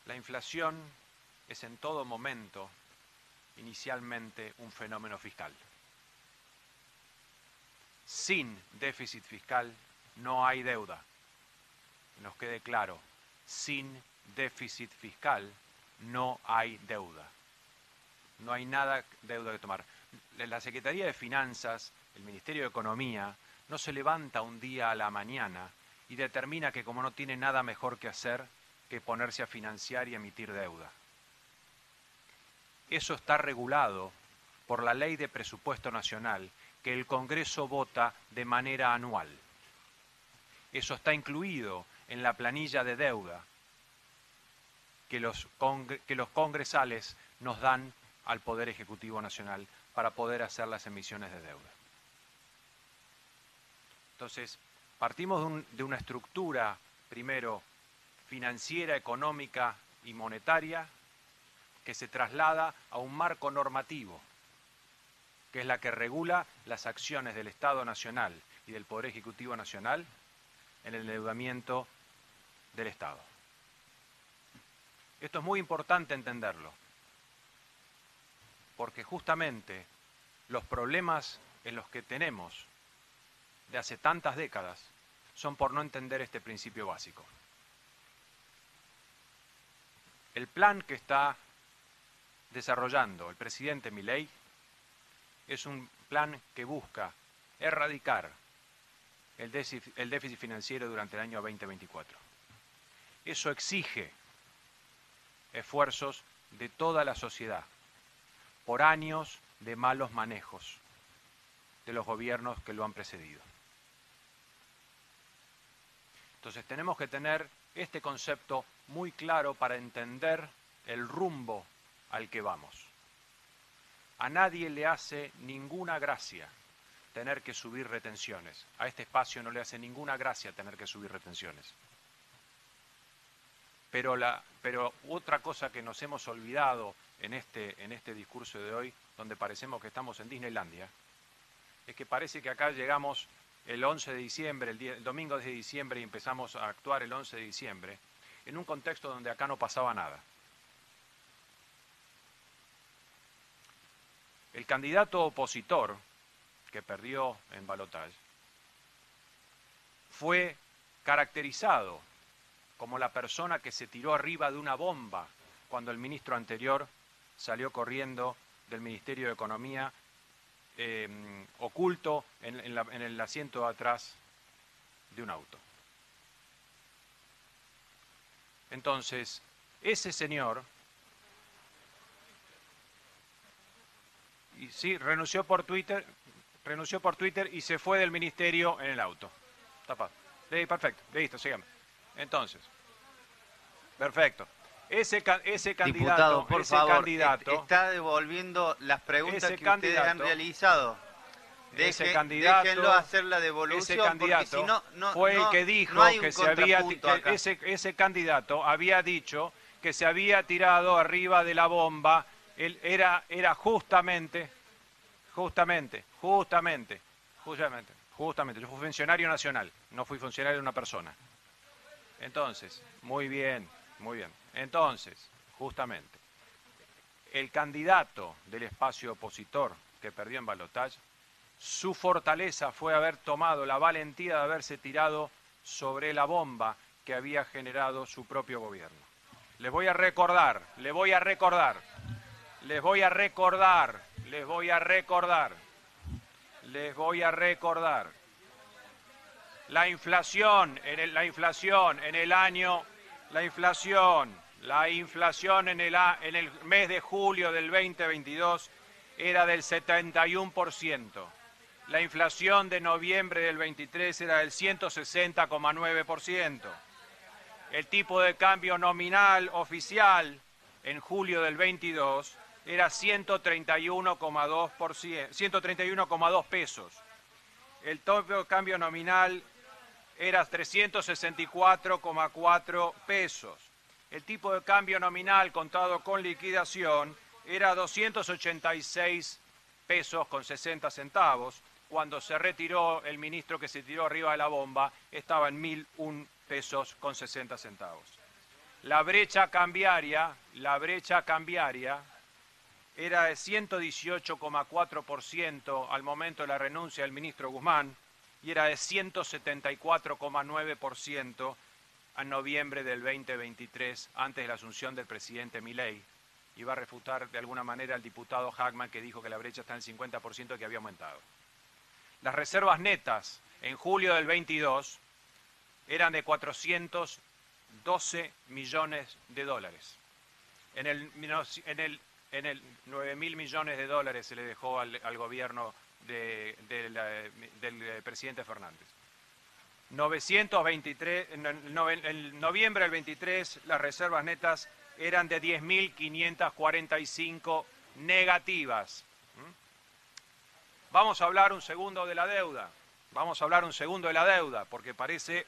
La inflación es en todo momento, inicialmente, un fenómeno fiscal. Sin déficit fiscal no hay deuda. Que nos quede claro, sin déficit fiscal no hay deuda. No hay nada deuda que tomar. La Secretaría de Finanzas, el Ministerio de Economía, no se levanta un día a la mañana y determina que como no tiene nada mejor que hacer que ponerse a financiar y emitir deuda. Eso está regulado por la Ley de Presupuesto Nacional que el Congreso vota de manera anual. Eso está incluido en la planilla de deuda que los congresales nos dan al Poder Ejecutivo Nacional para poder hacer las emisiones de deuda. Entonces, partimos de una estructura, primero, financiera, económica y monetaria, que se traslada a un marco normativo, que es la que regula las acciones del Estado Nacional y del Poder Ejecutivo Nacional en el endeudamiento del Estado. Esto es muy importante entenderlo, porque justamente los problemas en los que tenemos de hace tantas décadas son por no entender este principio básico. El plan que está desarrollando el presidente Milei es un plan que busca erradicar el déficit financiero durante el año 2024. Eso exige esfuerzos de toda la sociedad por años de malos manejos de los gobiernos que lo han precedido. Entonces tenemos que tener este concepto muy claro para entender el rumbo al que vamos. A nadie le hace ninguna gracia tener que subir retenciones. A este espacio no le hace ninguna gracia tener que subir retenciones. Pero otra cosa que nos hemos olvidado en este discurso de hoy, donde parecemos que estamos en Disneylandia, es que parece que acá llegamos el 11 de diciembre, el domingo de diciembre, y empezamos a actuar el 11 de diciembre, en un contexto donde acá no pasaba nada. El candidato opositor que perdió en balotaje fue caracterizado como la persona que se tiró arriba de una bomba cuando el ministro anterior salió corriendo del Ministerio de Economía, oculto en el asiento de atrás de un auto. Entonces, ese señor, y sí, renunció por Twitter y se fue del ministerio en el auto. Tapado. Sí, perfecto, listo, sigamos. Entonces, perfecto. Ese candidato, diputado, por favor, candidato, está devolviendo las preguntas que ustedes han realizado. Déjenlo hacer la devolución, porque si no, fue el que dijo que ese candidato había dicho que se había tirado arriba de la bomba. Él era justamente, yo fui funcionario nacional, no fui funcionario de una persona. Entonces, muy bien. Entonces, justamente, el candidato del espacio opositor que perdió en balotaje, su fortaleza fue haber tomado la valentía de haberse tirado sobre la bomba que había generado su propio gobierno. Les voy a recordar. La inflación en el mes de julio del 2022 era del 71%. La inflación de noviembre del 23 era del 160,9%. El tipo de cambio nominal oficial en julio del 22 era 131,2 pesos. El tipo de cambio nominal era 364,4 pesos. El tipo de cambio nominal contado con liquidación era 286 pesos con 60 centavos. Cuando se retiró el ministro que se tiró arriba de la bomba, estaba en 1.001 pesos con 60 centavos. la brecha cambiaria era de 118,4% al momento de la renuncia del ministro Guzmán y era de 174,9% en noviembre del 2023, antes de la asunción del presidente Milei. Iba a refutar de alguna manera al diputado Hackman, que dijo que la brecha está en el 50% y que había aumentado. Las reservas netas en julio del 22 eran de 412 millones de dólares. En el 9.000 millones de dólares se le dejó al gobierno del presidente Fernández. En noviembre del 23 las reservas netas eran de 10.545 negativas. Vamos a hablar un segundo de la deuda. Porque parece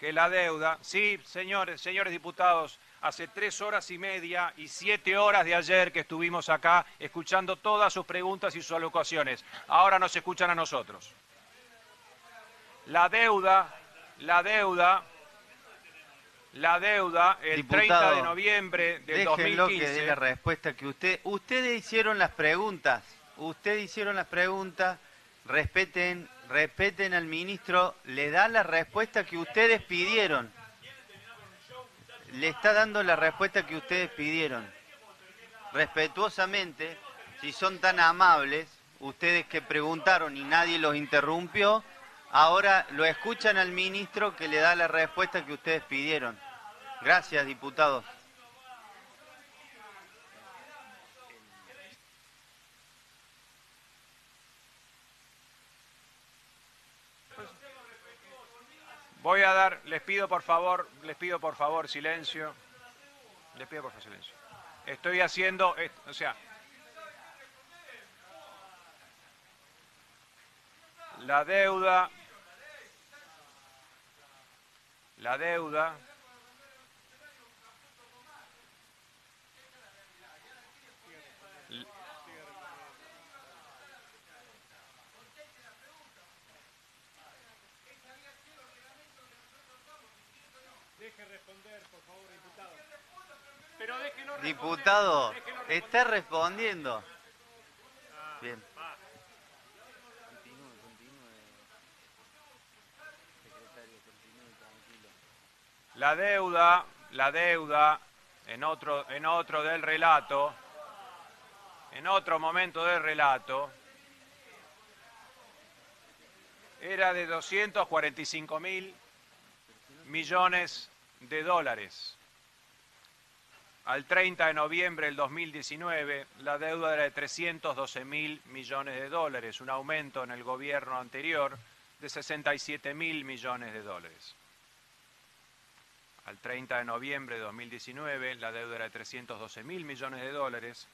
que la deuda... Sí, señores diputados, hace 3 horas y media y 7 horas de ayer que estuvimos acá escuchando todas sus preguntas y sus alocuciones. Ahora nos escuchan a nosotros. La deuda, el Diputado, 30 de noviembre del 2015... que dé la respuesta que ustedes hicieron las preguntas. Respeten al ministro, le da la respuesta que ustedes pidieron. Le está dando la respuesta que ustedes pidieron. Respetuosamente, si son tan amables, ustedes que preguntaron y nadie los interrumpió, ahora lo escuchan al ministro que le da la respuesta que ustedes pidieron. Gracias, diputados. Voy a dar, les pido por favor silencio. Estoy haciendo, la deuda Deje responder, por favor, diputado. Pero déjelo responder. Diputado, está respondiendo. Bien. Secretario, continúe tranquilo. La deuda, en otro del relato, en otro momento del relato, era de 245.000 millones de dólares. Al 30 de noviembre del 2019, la deuda era de 312.000 millones de dólares, un aumento en el gobierno anterior de 67.000 millones de dólares. Al 30 de noviembre de 2019, la deuda era de 312.000 millones de dólares.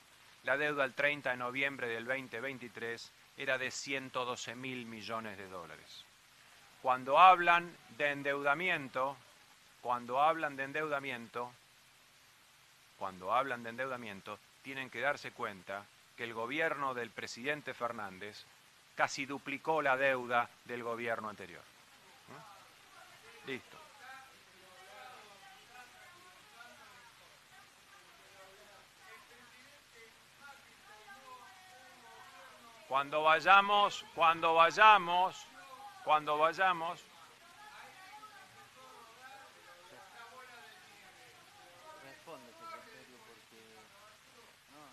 La deuda al 30 de noviembre del 2023 era de 112.000 millones de dólares. Cuando hablan de endeudamiento, tienen que darse cuenta que el gobierno del presidente Fernández casi duplicó la deuda del gobierno anterior. Listo. Cuando vayamos. Responde, secretario, porque... No.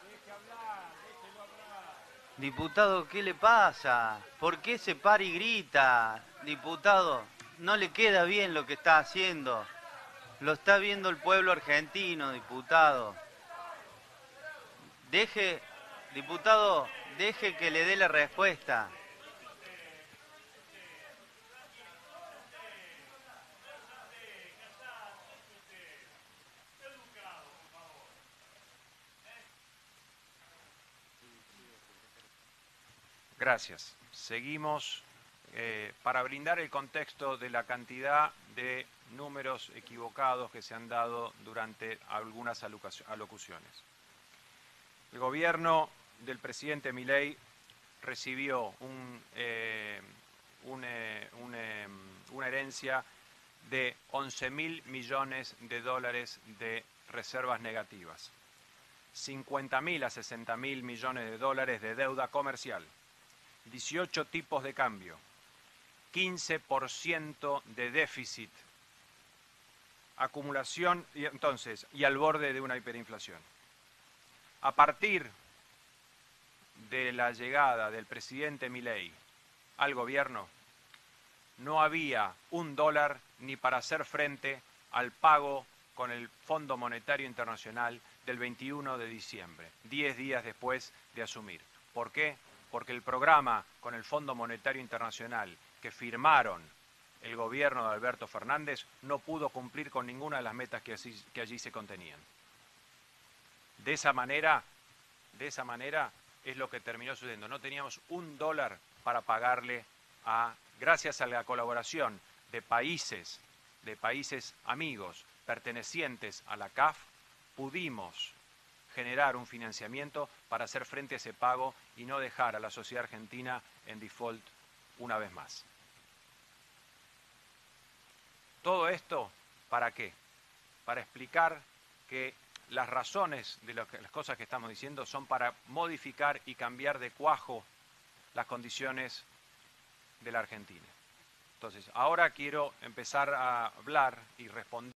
Deje hablar, déjelo hablar. Diputado, ¿qué le pasa? ¿Por qué se para y grita? Diputado, no le queda bien lo que está haciendo. Lo está viendo el pueblo argentino, diputado. Diputado, deje que le dé la respuesta. Gracias. Seguimos para brindar el contexto de la cantidad de números equivocados que se han dado durante algunas alocuciones. El gobierno del presidente Milei recibió una herencia de 11.000 millones de dólares de reservas negativas, 50.000 a 60.000 millones de dólares de deuda comercial, 18 tipos de cambio, 15% de déficit, acumulación y al borde de una hiperinflación. A partir de la llegada del presidente Milei al gobierno, no había $1 ni para hacer frente al pago con el Fondo Monetario Internacional del 21 de diciembre, 10 días después de asumir. ¿Por qué? Porque el programa con el Fondo Monetario Internacional que firmaron el gobierno de Alberto Fernández no pudo cumplir con ninguna de las metas que allí se contenían. De esa manera es lo que terminó sucediendo. No teníamos $1 para pagarle gracias a la colaboración de países amigos pertenecientes a la CAF, pudimos generar un financiamiento para hacer frente a ese pago y no dejar a la sociedad argentina en default una vez más. Todo esto, ¿para qué? Para explicar que las razones de las cosas que estamos diciendo son para modificar y cambiar de cuajo las condiciones de la Argentina. Entonces, ahora quiero empezar a hablar y responder